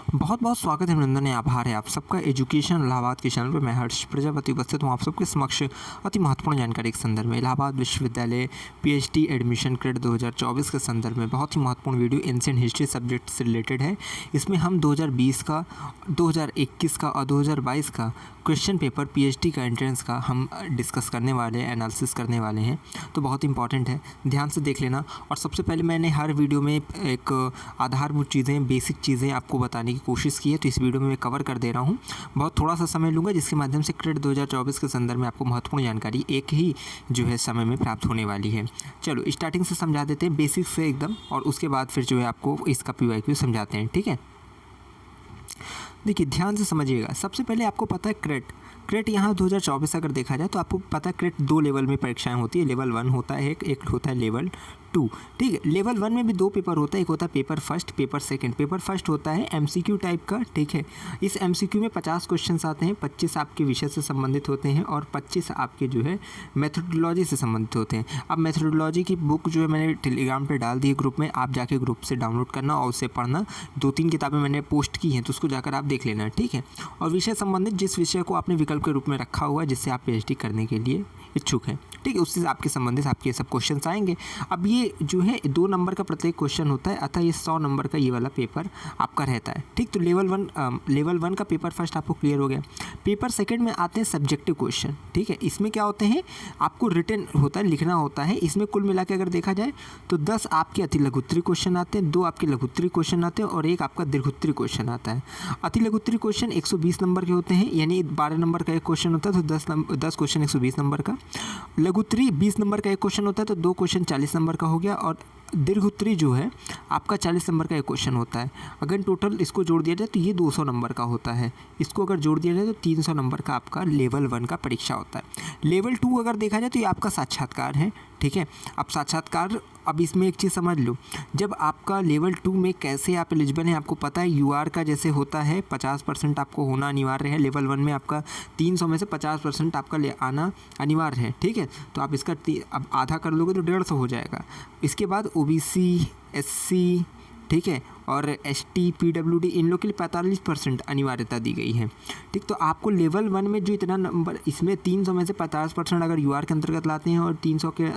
बहुत बहुत स्वागत है, अभिनंदन है, आभार है आप सबका एजुकेशन इलाहाबाद के चैनल पर। मैं हर्ष प्रजापति उपस्थित हूँ आप सबके समक्ष अति महत्वपूर्ण जानकारी के संदर्भ में। इलाहाबाद विश्वविद्यालय पीएचडी एडमिशन क्रेडिट 2024 के संदर्भ में बहुत ही महत्वपूर्ण वीडियो एंशिएंट हिस्ट्री सब्जेक्ट से रिलेटेड है। इसमें हम 2020 का, 2021 का और 2022 का क्वेश्चन पेपर पीएचडी का एंट्रेंस का हम डिस्कस करने वाले हैं, एनालिसिस करने वाले हैं। तो बहुत इंपॉर्टेंट है, ध्यान से देख लेना। और सबसे पहले मैंने हर वीडियो में एक आधारभूत चीज़ें, बेसिक चीज़ें आपको बताने की कोशिश की है, तो इस वीडियो में मैं कवर कर दे रहा हूँ। बहुत थोड़ा सा समय लूँगा, जिसके माध्यम से क्रेडिट 2024 के संदर्भ में आपको महत्वपूर्ण जानकारी एक ही जो है समय में प्राप्त होने वाली है। चलो स्टार्टिंग से समझा देते हैं, बेसिक से एकदम, और उसके बाद फिर जो है आपको इसका पीवाईक्यू समझाते हैं। ठीक है, देखिए ध्यान से समझिएगा। सबसे पहले आपको पता है क्रेट यहाँ 2024 अगर देखा जाए तो आपको पता है क्रेट 2 लेवल में परीक्षाएं होती है। लेवल 1 होता है, एक होता है लेवल 2। ठीक है, लेवल 1 में भी 2 पेपर होता है, एक होता है paper first, paper second. Paper first होता है एमसीक्यू टाइप का। ठीक है, इस एमसीक्यू में 50 क्वेश्चंस आते हैं, 25 आपके विषय से संबंधित होते हैं और 25 आपके जो है मेथोडोलॉजी से संबंधित होते हैं। अब मेथोडोलॉजी की बुक जो है मैंने टेलीग्राम पर डाल दी है ग्रुप में, आप जाके ग्रुप से डाउनलोड करना और उससे पढ़ना। 2-3 किताबें मैंने पोस्ट की हैं, तो उसको जाकर आप देख लेना। ठीक है, और विषय संबंधित जिस विषय को आपने विकल्प के रूप में रखा हुआ है, जिससे आप पीएचडी करने के लिए इच्छुक हैं, ठीक है, उससे आपके संबंधित आपके सब क्वेश्चन आएंगे। अब ये जो है 2 नंबर का प्रत्येक क्वेश्चन होता है, अतः ये 100 नंबर का ये वाला पेपर आपका रहता है। ठीक, तो लेवल 1 का पेपर फर्स्ट आपको क्लियर हो गया। पेपर सेकंड में आते हैं सब्जेक्टिव क्वेश्चन। ठीक है, इसमें क्या होते हैं, आपको रिटन होता है, लिखना होता है। इसमें कुल मिला के अगर देखा जाए तो 10 आपके अति लघुत्तरी क्वेश्चन आते हैं, 2 आपके लघुत्तरी क्वेश्चन आते हैं और 1 आपका दीर्घोत्तरी क्वेश्चन आता है। अति लघुत्तरी क्वेश्चन 120 नंबर के होते हैं, यानी 12 नंबर का एक क्वेश्चन होता है, तो 10 क्वेश्चन 120 नंबर का। लघुत्तरी 20 नंबर का एक क्वेश्चन होता है, तो 2 क्वेश्चन 40 नंबर का हो गया। और दीर्घोत्तरी जो है आपका 40 नंबर का एक क्वेश्चन होता है। अगर टोटल इसको जोड़ दिया जाए तो ये 200 नंबर का होता है। इसको अगर जोड़ दिया जाए तो 300 नंबर का आपका लेवल 1 का परीक्षा होता है। लेवल 2 अगर देखा जाए तो ये आपका साक्षात्कार है। ठीक है, अब साक्षात्कार, अब इसमें एक चीज़ समझ लो, जब आपका लेवल 2 में कैसे आप एलिजिबल हैं, आपको पता है यूआर का जैसे होता है 50% आपको होना अनिवार्य है। लेवल 1 में आपका 300 में से 50% आपका आना अनिवार्य है। ठीक है, तो आप इसका अब आधा कर लोगे तो 150 हो जाएगा। इसके बाद ओबीसी, एससी, ठीक है, और एसटी, पीडब्ल्यूडी, इन लोग के लिए 45% अनिवार्यता दी गई है। ठीक, तो आपको लेवल 1 में जो इतना नंबर, इसमें 300 में से 50% अगर यूआर के अंतर्गत लाते हैं और 300 के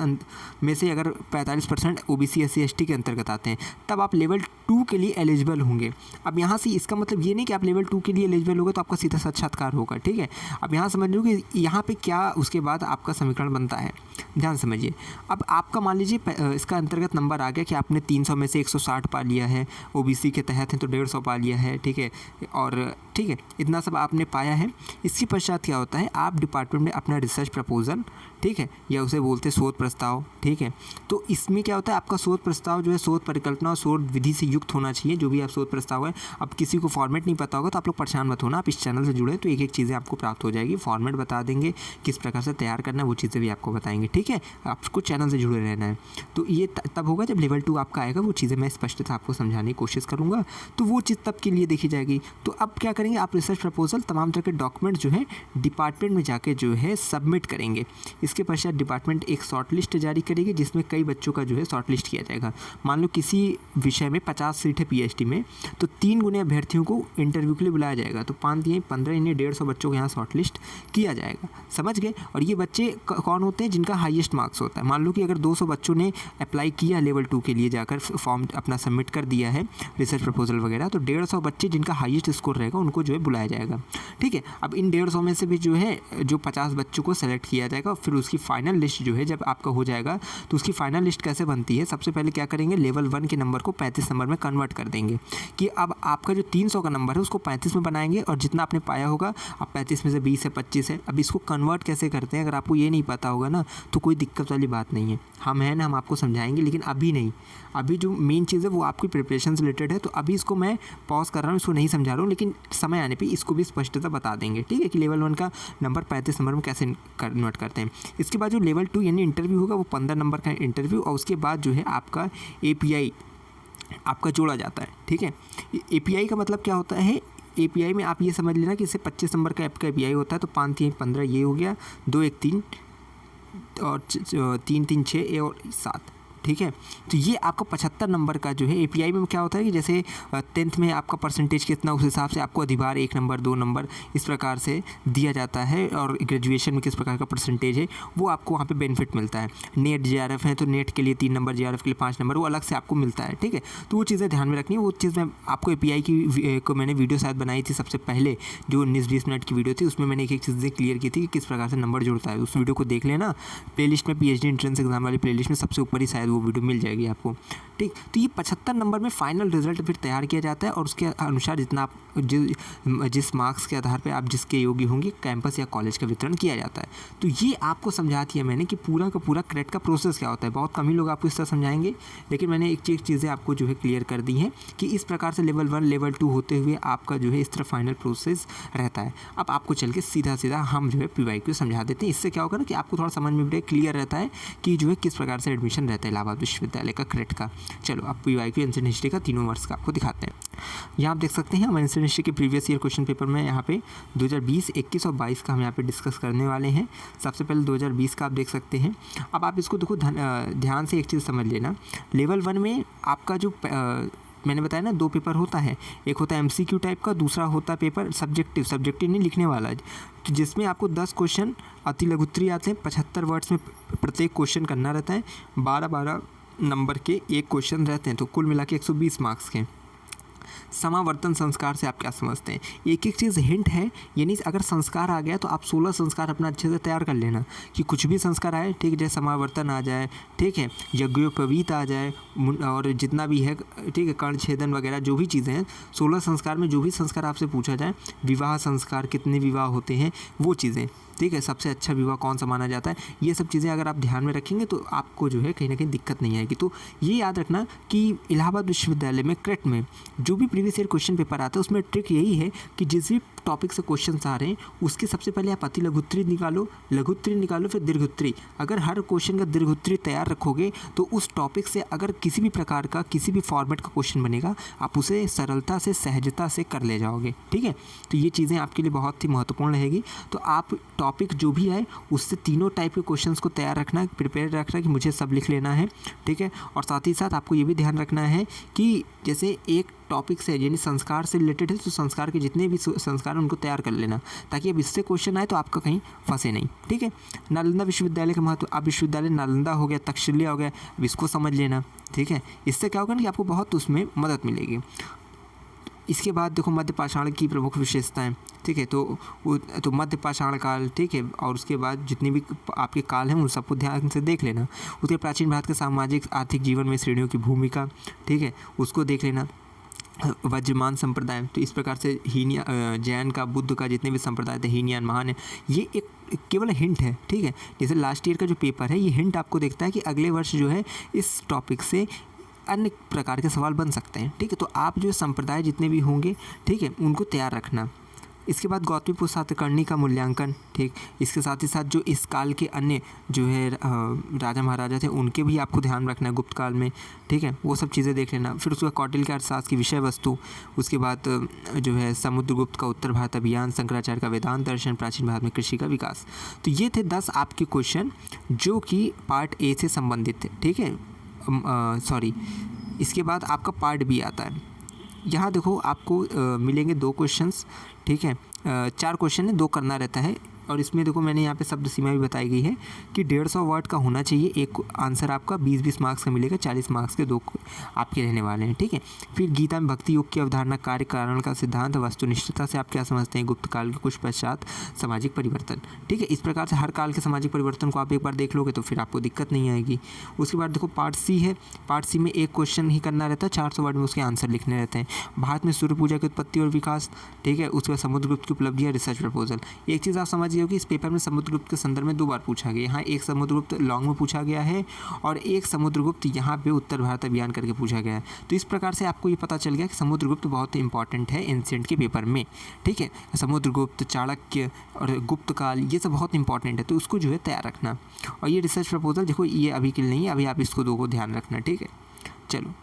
में से अगर 45% ओबीसी, एससी, एसटी के अंतर्गत आते हैं, तब आप लेवल 2 के लिए एलिजिबल होंगे। अब यहाँ से इसका मतलब ये नहीं कि आप लेवल 2 के लिए एलिजिबल होगा तो आपका सीधा साक्षात्कार होगा। ठीक है, अब यहाँ समझ लो कि यहाँ पे क्या उसके बाद आपका समीकरण बनता है, ध्यान समझिए। अब आपका मान लीजिए इसका अंतर्गत नंबर आ गया कि आपने 300 में से 160 पा लिया है, ओबीसी के तहत है तो 150 पा लिया है। ठीक है, और ठीक है, इतना सब आपने पाया है। इसके पश्चात क्या होता है, आप डिपार्टमेंट में अपना रिसर्च प्रपोजल, ठीक है, या उसे बोलते हैं शोध प्रस्ताव। ठीक है, तो इसमें क्या होता है, आपका शोध प्रस्ताव जो है शोध परिकल्पना और शोध विधि से युक्त होना चाहिए, जो भी आप शोध प्रस्ताव है। अब किसी को फॉर्मेट नहीं पता होगा तो आप लोग परेशान मत होना, आप इस चैनल से जुड़े तो एक एक चीज़ें आपको प्राप्त हो जाएगी। फॉर्मेट बता देंगे, किस प्रकार से तैयार करना है वो चीज़ें भी आपको बताएंगे। ठीक है, आपको चैनल से जुड़े रहना है। तो ये तब होगा जब लेवल 2 आपका आएगा, वो चीज़ें मैं स्पष्टता आपको समझाने की कोशिश करूँगा, तो वो चीज़ तब के लिए देखी जाएगी। तो अब क्या करेंगे, आप रिसर्च प्रपोजल, तमाम तरह के डॉक्यूमेंट जो है डिपार्टमेंट में जाके जो है सबमिट करेंगे। इसके पश्चात डिपार्टमेंट एक शॉर्ट लिस्ट जारी करेगी, जिसमें कई बच्चों का जो है शॉर्ट लिस्ट किया जाएगा। मान लो किसी विषय में 50 सीट है पीएचडी में, तो 3 गुने अभ्यर्थियों को इंटरव्यू के लिए बुलाया जाएगा, तो 5 दिए 15, इन्हें 150 बच्चों को यहाँ शॉर्ट लिस्ट किया जाएगा। समझ गए। और ये बच्चे कौन होते हैं, जिनका हाईएस्ट मार्क्स होता है। मान लो कि अगर 200 बच्चों ने अप्लाई किया लेवल 2 के लिए, जाकर फॉर्म अपना सबमिट कर दिया है, रिसर्च प्रपोजल वगैरह, तो 150 बच्चे जिनका हाईएस्ट स्कोर रहेगा उनको जो है बुलाया जाएगा। ठीक है, अब इन 150 में से भी जो है जो 50 बच्चों को सेलेक्ट किया जाएगा, फिर उसकी फाइनल लिस्ट जो है जब आपका हो जाएगा, तो उसकी फाइनल लिस्ट कैसे बनती है, सबसे पहले क्या करेंगे, लेवल 1 के नंबर को 35 नंबर में कन्वर्ट कर देंगे, कि अब आपका जो 300 का नंबर है उसको 35 में बनाएंगे, और जितना आपने पाया होगा, अब 35 में से 20 है, 25 है। अब इसको कन्वर्ट कैसे करते हैं, अगर आपको ये नहीं पता होगा ना, तो कोई दिक्कत वाली बात नहीं है, हम हैं ना, हम आपको समझाएंगे, लेकिन अभी नहीं। अभी जो मेन चीज़ है वो आपकी प्रिपरेशन से रिलेटेड है, तो अभी इसको मैं पॉज कर रहा हूँ, इसको नहीं समझा रहा हूँ, लेकिन समय आने पे इसको भी स्पष्टता बता देंगे। ठीक है, कि लेवल 1 का नंबर 35 नंबर में कैसे कन्वर्ट करते हैं। इसके बाद जो लेवल 2 यानी इंटरव्यू होगा, वो 15 नंबर का इंटरव्यू, और उसके बाद जो है आपका एपीआई आपका जोड़ा जाता है। ठीक है, एपीआई का मतलब क्या होता है, एपीआई में आप ये समझ लेना कि इससे 25 नंबर का आपका एपीआई होता है, तो 5 3 15 ये हो गया, 2 1 3 और 3 3 6 और 7। ठीक है। तो ये आपका 75 नंबर का जो है एपीआई में क्या होता है कि जैसे 10th में आपका परसेंटेज कितना, उस हिसाब से आपको अधिभार 1 नंबर 2 नंबर इस प्रकार से दिया जाता है, और ग्रेजुएशन में किस प्रकार का परसेंटेज है वो आपको वहाँ पे बेनिफिट मिलता है। नेट जेआरएफ है तो नेट के लिए 3 नंबर, जेआरएफ के लिए 5 नंबर, वो अलग से आपको मिलता है, ठीक है। तो वो चीज़ें ध्यान में रखनी है। वो चीज़ मैं आपको एपीआई की को मैंने वीडियो शायद बनाई थी सबसे पहले, जो 19-20 मिनट की वीडियो थी, उसमें मैंने एक चीज़ें क्लियर की थी कि किस प्रकार से नंबर जुड़ता है। उस वीडियो को देख लेना, प्लेलिस्ट में पीएचडी एंट्रेंस एग्जाम वाली प्लेलिस्ट में सबसे ऊपर ही शायद वो वीडियो मिल जाएगी आपको, ठीक। तो ये 75 नंबर में फाइनल रिजल्ट फिर तैयार किया जाता है, और उसके अनुसार जितना आप जिस मार्क्स के आधार पर आप जिसके योग्य होंगे कैंपस या कॉलेज का वितरण किया जाता है। तो ये आपको समझा दिया मैंने कि पूरा का पूरा क्रेट का प्रोसेस क्या होता है। बहुत कम ही लोग आपको इस तरह समझाएंगे, लेकिन मैंने एक चीज़ें आपको जो है क्लियर कर दी हैं कि इस प्रकार से लेवल 1 लेवल 2 होते हुए आपका जो है इस तरह फाइनल प्रोसेस रहता है। अब आपको चल के सीधा हम जो है पीवाईक्यू समझा देते हैं। इससे क्या होगा ना कि आपको थोड़ा समझ में क्लियर रहता है कि जो है किस प्रकार से एडमिशन रहता है इलाहाबाद विश्वविद्यालय का क्रेट का। चलो अब पीवाईक्यू एंशिएंट हिस्ट्री का तीनों वर्ष का आपको दिखाते हैं। यहाँ आप देख सकते हैं हम एंशिएंट हिस्ट्री के प्रीवियस ईयर क्वेश्चन पेपर में यहाँ पे 2020, 21 और 22 का हम यहाँ पे डिस्कस करने वाले हैं। सबसे पहले 2020 का आप देख सकते हैं। अब आप इसको देखो ध्यान से एक चीज़ समझ लेना। लेवल 1 में आपका जो मैंने बताया ना 2 पेपर होता है, एक होता है एमसीक्यू टाइप का, दूसरा होता है पेपर सब्जेक्टिव नहीं लिखने वाला, तो जिसमें आपको 10 क्वेश्चन अति लघुत्तरी आते हैं। 75 वर्ड्स में प्रत्येक क्वेश्चन करना रहता है। 12 नंबर के एक क्वेश्चन रहते हैं, तो कुल मिला के 120 मार्क्स के। समावर्तन संस्कार से आप क्या समझते हैं? एक एक चीज़ हिंट है, यानी अगर संस्कार आ गया तो आप 16 संस्कार अपना अच्छे से तैयार कर लेना कि कुछ भी संस्कार आए, ठीक है, जैसे समावर्तन आ जाए, ठीक है, यज्ञोपवीत आ जाए, और जितना भी है, ठीक है, कर्ण छेदन वगैरह जो भी चीज़ें हैं, 16 संस्कार में जो भी संस्कार आपसे पूछा जाए, विवाह संस्कार, कितने विवाह होते हैं, वो चीज़ें, ठीक है, सबसे अच्छा विवाह कौन सा माना जाता है, ये सब चीज़ें अगर आप ध्यान में रखेंगे तो आपको जो है कहीं ना कहीं दिक्कत नहीं आएगी। तो ये याद रखना कि इलाहाबाद विश्वविद्यालय में क्रेट में जो भी प्रीवियस ईयर क्वेश्चन पेपर आता है उसमें ट्रिक यही है कि जिस भी टॉपिक से क्वेश्चन आ रहे हैं उसके सबसे पहले आप अति लघुत्तरी निकालो, फिर दीर्घोत्तरी। अगर हर क्वेश्चन का दीर्घोत्तरी तैयार रखोगे तो उस टॉपिक से अगर किसी भी प्रकार का किसी भी फॉर्मेट का क्वेश्चन बनेगा आप उसे सरलता से सहजता से कर ले जाओगे, ठीक है। तो ये चीज़ें आपके लिए बहुत ही महत्वपूर्ण रहेगी। तो आप टॉपिक जो भी आए उससे तीनों टाइप के क्वेश्चंस को तैयार रखना, प्रिपेयर रखना कि मुझे सब लिख लेना है, ठीक है। और साथ ही साथ आपको ये भी ध्यान रखना है कि जैसे एक टॉपिक से यानी संस्कार से रिलेटेड है तो संस्कार के जितने भी संस्कार हैं उनको तैयार कर लेना, ताकि अब इससे क्वेश्चन आए तो आपका कहीं फंसे नहीं, ठीक है। नालंदा विश्वविद्यालय का महत्व, अब विश्वविद्यालय नालंदा हो गया, तक्षशिला हो गया, अब इसको समझ लेना, ठीक है। इससे क्या होगा कि आपको बहुत उसमें मदद मिलेगी। इसके बाद देखो मध्य पाषाण की प्रमुख विशेषताएं, ठीक है, तो मध्य पाषाण काल, ठीक है, और उसके बाद जितने भी आपके काल हैं उन सबको ध्यान से देख लेना। उसके प्राचीन भारत के सामाजिक आर्थिक जीवन में श्रेणियों की भूमिका, ठीक है, उसको देख लेना। वज्रमान संप्रदाय, तो इस प्रकार से हीनयान, जैन का, बुद्ध का, जितने भी संप्रदाय थे, हीनयान, महान है, ये एक केवल हिंट है, ठीक है। जैसे लास्ट ईयर का जो पेपर है ये हिंट आपको देखता है कि अगले वर्ष जो है इस टॉपिक से अन्य प्रकार के सवाल बन सकते हैं, ठीक है। तो आप जो संप्रदाय जितने भी होंगे, ठीक है, उनको तैयार रखना। इसके बाद गौतमीपुत्र सातकर्णी का मूल्यांकन, ठीक। इसके साथ ही साथ जो इस काल के अन्य जो है राजा महाराजा थे उनके भी आपको ध्यान रखना है गुप्त काल में, ठीक है, वो सब चीज़ें देख लेना। फिर उसके बाद कौटिल्य के अर्थशास्त्र की विषय वस्तु, उसके बाद जो है समुद्रगुप्त का उत्तर भारत अभियान, शंकराचार्य का वेदांत दर्शन, प्राचीन भारत में कृषि का विकास। तो ये थे 10 आपके क्वेश्चन जो कि पार्ट ए से संबंधित थे, ठीक है। इसके बाद आपका पार्ट बी आता है। यहाँ देखो आपको मिलेंगे 2 क्वेश्चंस, ठीक है, 4 क्वेश्चन है, 2 करना रहता है। और इसमें देखो मैंने यहाँ पे शब्द सीमा भी बताई गई है कि 150 वर्ड का होना चाहिए। एक आंसर आपका 20-20 मार्क्स का मिलेगा, 40 मार्क्स के 2 आपके रहने वाले हैं, ठीक है। फिर गीता में भक्ति योग की अवधारणा, कार्य कारण का सिद्धांत, वस्तुनिष्ठता से आप क्या समझते हैं, गुप्त काल के कुछ पश्चात सामाजिक परिवर्तन, ठीक है। इस प्रकार से हर काल के सामाजिक परिवर्तन को आप एक बार देख लोगे तो फिर आपको दिक्कत नहीं आएगी। उसके बाद देखो पार्ट सी है, पार्ट सी में एक क्वेश्चन ही करना रहता है, 400 वर्ड में उसके आंसर लिखने रहते हैं। भारत में सूर्य पूजा की उत्पत्ति और विकास, ठीक है। उसके बाद समुद्रगुप्त की उपलब्धियाँ, रिसर्च प्रपोजल। एक चीज़ आप समझिए कि इस पेपर में समुद्रगुप्त के संदर्भ में 2 बार पूछा गया। यहाँ एक समुद्रगुप्त लॉन्ग में पूछा गया है और एक समुद्रगुप्त यहाँ पे उत्तर भारत अभियान करके पूछा गया है। तो इस प्रकार से आपको ये पता चल गया कि समुद्रगुप्त बहुत इंपॉर्टेंट है एंशिएंट के पेपर में, ठीक है। समुद्रगुप्त, चाणक्य और गुप्त काल, ये सब बहुत इंपॉर्टेंट है, तो उसको जो है तैयार रखना। और ये रिसर्च प्रपोजल देखो ये अभी के लिए नहीं है, अभी आप इसको 2 को ध्यान रखना, ठीक है। चलो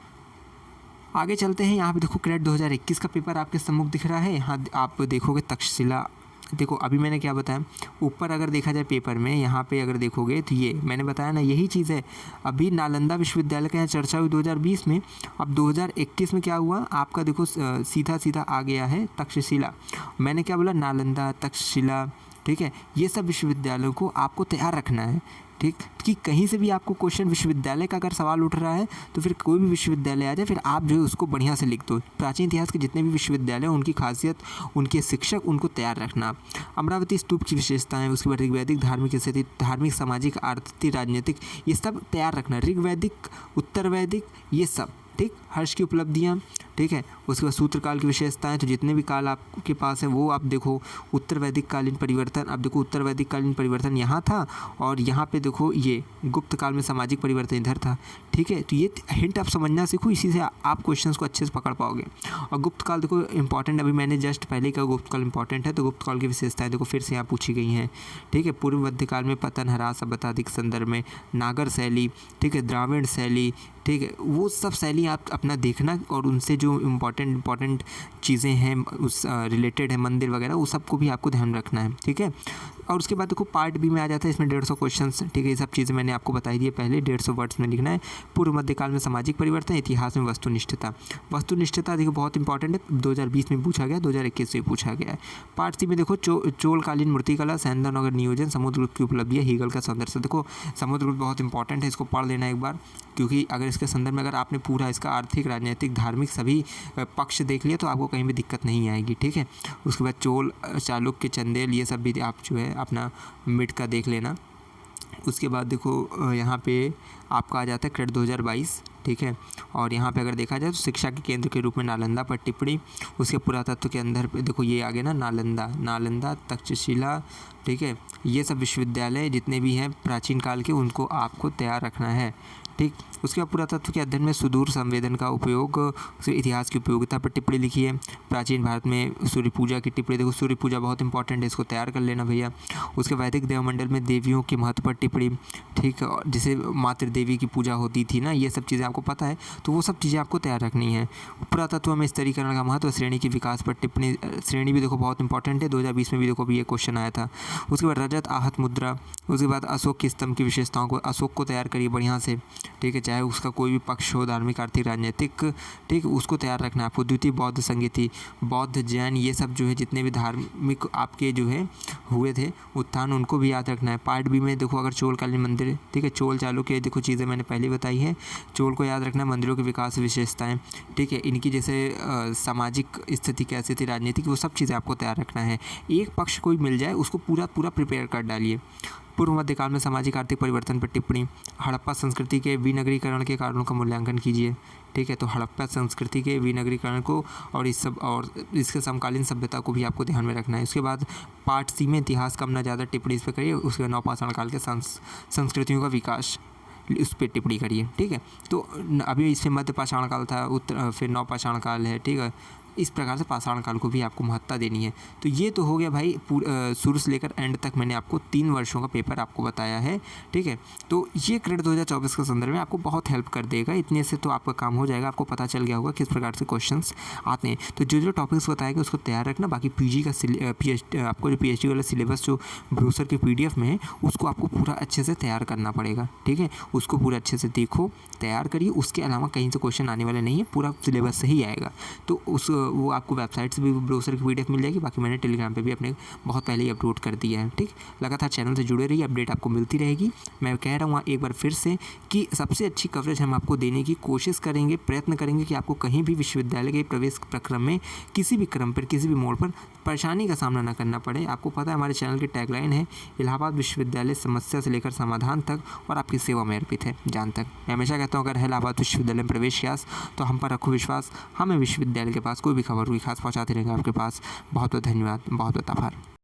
आगे चलते हैं। यहाँ पे देखो क्रेट 2021 का पेपर आपके सम्मुख दिख रहा है। यहाँ आप देखोगे तक्षशिला देखो अभी मैंने क्या बताया, ऊपर अगर देखा जाए पेपर में, यहाँ पे अगर देखोगे तो ये मैंने बताया ना, यही चीज़ है। अभी नालंदा विश्वविद्यालय का यहाँ चर्चा हुई 2020 में, अब 2021 में क्या हुआ आपका, देखो सीधा सीधा आ गया है तक्षशिला। मैंने क्या बोला, नालंदा, तक्षशिला, ठीक है, ये सब विश्वविद्यालयों को आपको तैयार रखना है, ठीक, कि कहीं से भी आपको क्वेश्चन विश्वविद्यालय का अगर सवाल उठ रहा है तो फिर कोई भी विश्वविद्यालय आ जाए, फिर आप जो है उसको बढ़िया से लिख दो। प्राचीन इतिहास के जितने भी विश्वविद्यालय हैं उनकी खासियत, उनके शिक्षक, उनको तैयार रखना। अमरावती स्तूप की विशेषताएं, उसके बाद ऋग्वैदिक धार्मिक स्थिति, धार्मिक, सामाजिक, आर्थिक, राजनीतिक, ये सब तैयार रखना। ऋग्वैदिक, उत्तर वैदिक, ये सब, ठीक, हर्ष की उपलब्धियाँ, ठीक है। उसके बाद सूत्रकाल की विशेषताएं, तो जितने भी काल आपके पास है वो आप देखो। उत्तर वैदिक कालीन परिवर्तन, अब देखो उत्तर वैदिक कालीन परिवर्तन यहाँ था, और यहाँ पे देखो ये गुप्त काल में सामाजिक परिवर्तन इधर था, ठीक है। तो ये हिंट आप समझना सीखो, इसी से आप क्वेश्चंस को अच्छे से पकड़ पाओगे। और गुप्त काल देखो इंपॉर्टेंट, अभी मैंने जस्ट पहले कहा गुप्त काल इंपॉर्टेंट है, तो गुप्त काल की विशेषताएं देखो फिर से यहाँ पूछी गई हैं, ठीक है। पूर्व मध्यकाल में पतन, ह्रास, सभ्यताधिक संदर्भ में नागर शैली, ठीक है, द्राविड़ शैली, ठीक है, वो सब शैली आप अपना देखना, और उनसे जो इम्पॉर्टेंट चीज़ें हैं उस रिलेटेड है, मंदिर वगैरह, वो सबको भी आपको ध्यान रखना है, ठीक है। और उसके बाद देखो पार्ट बी में आ जाता है, इसमें 150 क्वेश्चन, ठीक है। ये सब चीज़ें मैंने आपको बताई दी है पहले, 150 वर्ड्स में लिखना है। पूर्व मध्यकाल में सामाजिक परिवर्तन, इतिहास में वस्तुनिष्ठता। वस्तुनिष्ठता देखो बहुत इंपॉर्टेंट है, 2020 में पूछा गया, 2021 में पूछा गया है। पार्ट सी में देखो चोलकालीन मूर्तिकला, सैंधव नगर नियोजन, समुद्रगुप्त की उपलब्धियाँ, हीगल का सौंदर्य। देखो समुद्रगुप्त बहुत इंपॉर्टेंट है, इसको पढ़ लेना एक बार, क्योंकि अगर इसके संदर्भ में अगर आपने पूरा इसका आर्थिक, राजनीतिक, धार्मिक सभी पक्ष देख लिया तो आपको कहीं भी दिक्कत नहीं आएगी, ठीक है। उसके बाद चोल, चालुक्य, चंदेल, ये सब भी आप जो है अपना मिड का देख लेना। उसके बाद देखो यहाँ पे आपका आ जाता है क्रेड 2022, ठीक है। और यहाँ पे अगर देखा जाए तो शिक्षा के केंद्र के रूप में नालंदा पर टिप्पणी, उसके पुरातत्व के अंदर पे देखो ये आगे ना, नालंदा, तक्षशिला, ठीक है, ये सब विश्वविद्यालय जितने भी हैं प्राचीन काल के, उनको आपको तैयार रखना है, ठीक। उसके बाद पुरातत्व के अध्ययन में सुदूर संवेदन का उपयोग, इतिहास की उपयोगिता पर टिप्पणी लिखी है। प्राचीन भारत में सूर्य पूजा की टिप्पणी, देखो सूर्य पूजा बहुत इंपॉर्टेंट है, इसको तैयार कर लेना भैया। उसके वैदिक देवमंडल में देवियों के महत्व पर टिप्पणी, ठीक, जिसे मातृ देवी की पूजा होती थी ना, ये सब चीज़ें आपको पता है, तो वो सब चीज़ें आपको तैयार रखनी है। पुरातत्व में स्तरीकरण का महत्व, श्रेणी के विकास पर टिप्पणी, श्रेणी भी देखो बहुत इंपॉर्टेंट है, 2020 में भी देखो भी ये क्वेश्चन आया था। उसके बाद रजत आहत मुद्रा, उसके बाद अशोक के स्तंभ की विशेषताओं को, अशोक को तैयार करिए बढ़िया से, ठीक है, चाहे उसका कोई भी पक्ष हो, धार्मिक, आर्थिक, राजनीतिक, ठीक, उसको तैयार रखना है आपको। द्वितीय बौद्ध संगीति, बौद्ध, जैन, ये सब जो है जितने भी धार्मिक आपके जो है हुए थे उत्थान, उनको भी याद रखना है। पार्ट बी में देखो अगर चोलकालीन मंदिर, ठीक है, चोल चालुक्य, देखो चीज़ें मैंने पहले बताई है। चोल को याद रखना है, मंदिरों के विकास विशेषताएं, ठीक है, इनकी जैसे सामाजिक स्थिति कैसी थी, राजनीतिक, वो सब चीज़ें आपको तैयार रखना है। एक पक्ष कोई मिल जाए उसको पूरा प्रिपेयर कर डालिए। पूर्व मध्यकाल में सामाजिक आर्थिक परिवर्तन पर टिप्पणी, हड़प्पा संस्कृति के विनगरीकरण के कारणों का मूल्यांकन कीजिए, ठीक है। तो हड़प्पा संस्कृति के विनगरीकरण को और इस सब और इसके समकालीन सभ्यता को भी आपको ध्यान में रखना है। उसके बाद पार्ट सी में इतिहास कम न ज़्यादा टिप्पणी इस पर करिए। उसके बाद नवपाषाण काल के संस्कृतियों का विकास, उस पर टिप्पणी करिए, ठीक है। तो अभी इसमें मध्य पाषाण काल था, फिर नवपाषाण काल है, ठीक है। इस प्रकार से पाषाण काल को भी आपको महत्ता देनी है। तो ये तो हो गया भाई, शुरू से लेकर एंड तक मैंने आपको 3 वर्षों का पेपर आपको बताया है, ठीक है। तो ये क्रेडिट 2024 के संदर्भ में आपको बहुत हेल्प कर देगा, इतने से तो आपका काम हो जाएगा। आपको पता चल गया होगा किस प्रकार से क्वेश्चंस आते हैं। तो जो टॉपिक्स बताएंगे उसको तैयार रखना। बाकी पीजी का आपको जो पीएचडी वाला सिलेबस जो ब्रोशर के पीडीएफ में है, उसको आपको पूरा अच्छे से तैयार करना पड़ेगा, ठीक है। उसको पूरा अच्छे से देखो, तैयार करिए। उसके अलावा कहीं से क्वेश्चन आने वाले नहीं है, पूरा सिलेबस से ही आएगा। तो वो आपको वेबसाइट से भी ब्रोशर की पीडीएफ मिल जाएगी। बाकी मैंने टेलीग्राम पे भी अपने बहुत पहले ही अपलोड कर दिया है, ठीक। लगातार चैनल से जुड़े रहिए, अपडेट आपको मिलती रहेगी। मैं कह रहा हूँ एक बार फिर से कि सबसे अच्छी कवरेज हम आपको देने की कोशिश करेंगे, प्रयत्न करेंगे कि आपको कहीं भी विश्वविद्यालय के प्रवेश प्रक्रम में किसी भी क्रम पर, किसी भी मोड़ पर परेशानी का सामना न करना पड़े। आपको पता है हमारे चैनल की टैगलाइन है, इलाहाबाद विश्वविद्यालय समस्या से लेकर समाधान तक और आपकी सेवा में अर्पित है, जान तक। मैं हमेशा कहता हूँ अगर है इलाहाबाद विश्वविद्यालय में प्रवेश की आस तो हम पर रखो विश्वास। हमें विश्वविद्यालय के पास कोई भी खबर हुई खास पहुँचाते रहेंगे आपके पास। बहुत बहुत धन्यवाद, बहुत बहुत आभार।